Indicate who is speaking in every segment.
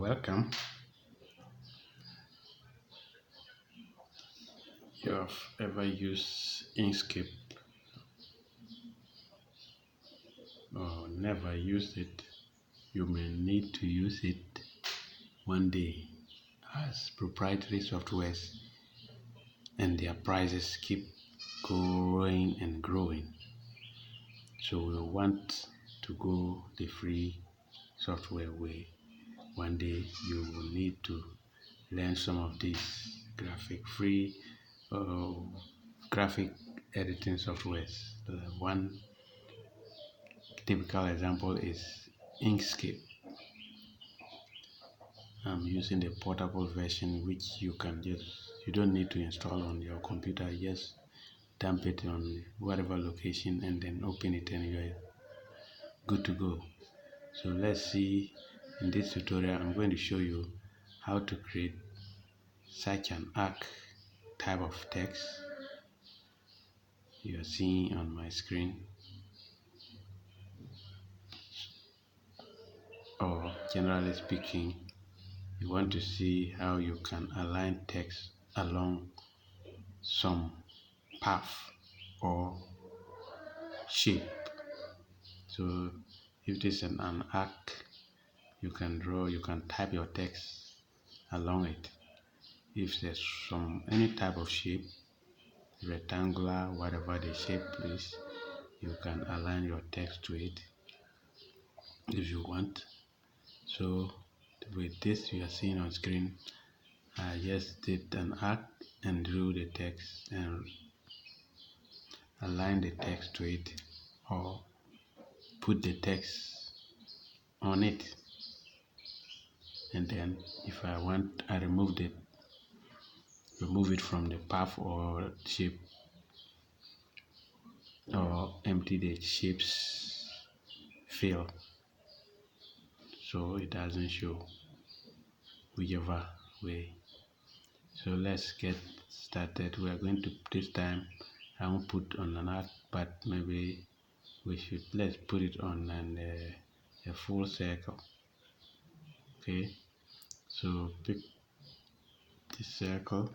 Speaker 1: Welcome. You have ever used Inkscape or never used it? You may need to use it one day, as proprietary softwares and their prices keep growing and growing. So we want to go the free software way. One day you will need to learn some of these free uh, graphic editing softwares. One typical example is Inkscape. I'm using the portable version, which you don't need to install on your computer. Just dump it on whatever location and then open it and you're good to go. So let's see, in this tutorial I'm going to show you how to create such an arc type of text you are seeing on my screen, or generally speaking, you want to see how you can align text along some path or shape. So if it is an arc, you can type your text along it. If there's any type of shape, rectangular, whatever the shape is, you can align your text to it if you want. So with this you are seeing on screen, I just did an arc and drew the text and align the text to it, or put the text on it. And then if I want, I remove it from the path or shape, or empty the shapes fill so it doesn't show, whichever way. So let's get started. We are going to, this time I won't put on an arc, but maybe let's put it on a full circle. Okay, so pick the circle,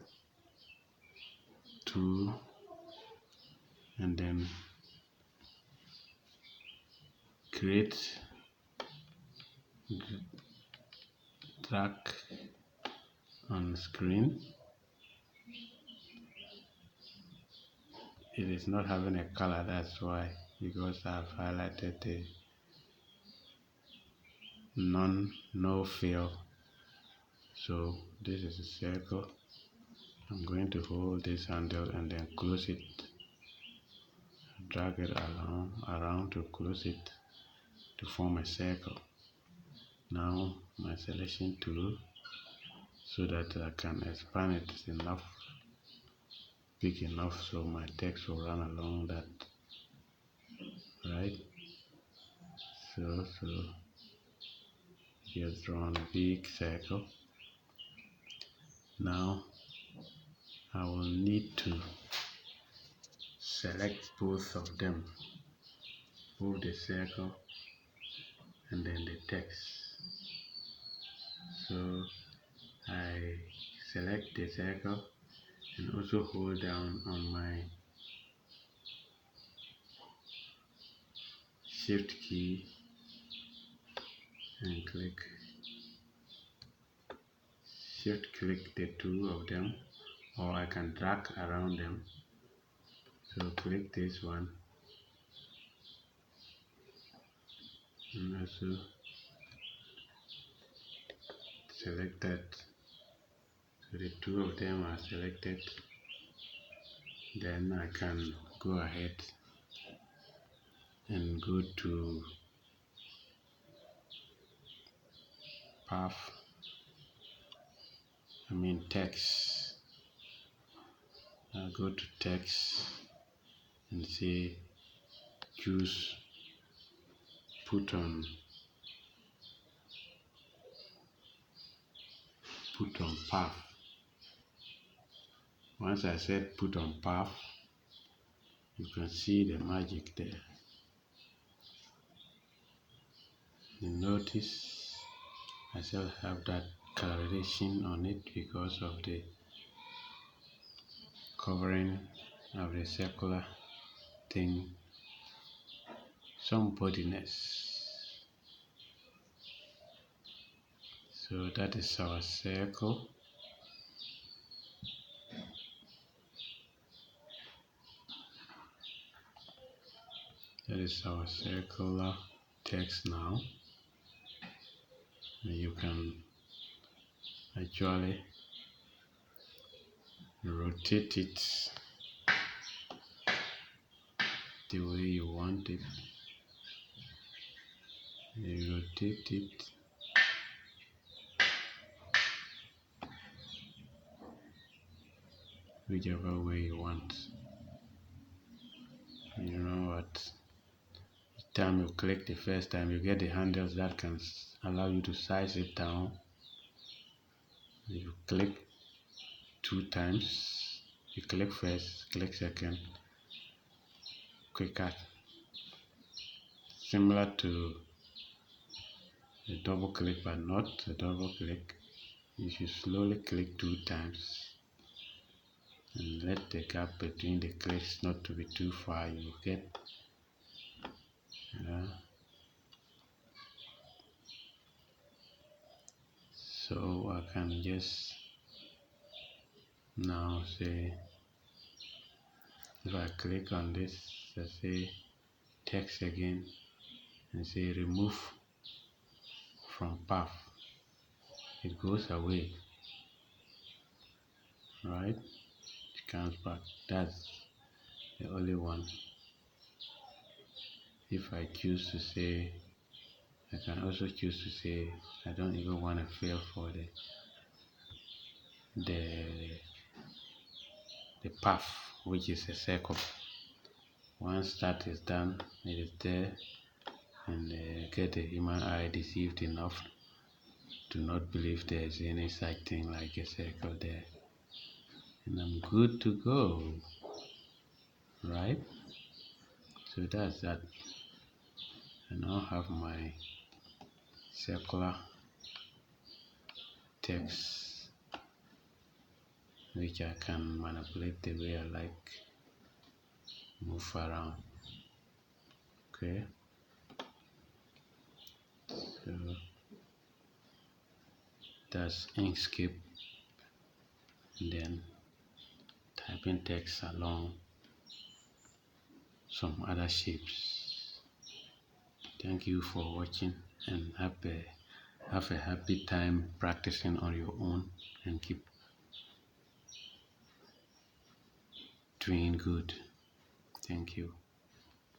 Speaker 1: 2, and then create, drag on screen. It is not having a color, that's why, because I've highlighted the no fill. So this is a circle. I'm going to hold this handle and then close it, drag it around to close it to form a circle. Now my selection tool, so that I can expand it enough, big enough, so my text will run along that, right? So just drawn a big circle. Now I will need to select both of them, both the circle and then the text. So I select the circle and also hold down on my shift key and shift click the two of them, or I can drag around them. So click this one and also select that. So the two of them are selected. Then I can go ahead and go to text. I'll go to text and say choose put on path. Once I said put on path, you can see the magic there. You notice I still have that coloration on it because of the covering of the circular thing, some bodiness. So that is our circle. That is our circular text now. And you can actually rotate it the way you want it. You rotate it whichever way you want. You know what? Each time you click the first time, you get the handles that can allow you to size it down. You click 2 times. You click first, click second, quicker. Similar to a double click, but not a double click. You should slowly click 2 times and let the gap between the clicks not to be too far. You get so I can just now say, if I click on this, I say text again and say remove from path, it goes away, right? It comes back. That's the only one. If I choose to say, I can also choose to say I don't even want to fill for the path, which is a circle. Once that is done, it is there, and get the human eye deceived enough to not believe there is any such thing like a circle there, and I'm good to go, right? So that's that. I now have my circular text, which I can manipulate the way I like, move around. Okay, so that's Inkscape, and then typing text along some other shapes. Thank you for watching, and have a happy time practicing on your own, and keep doing good. Thank you.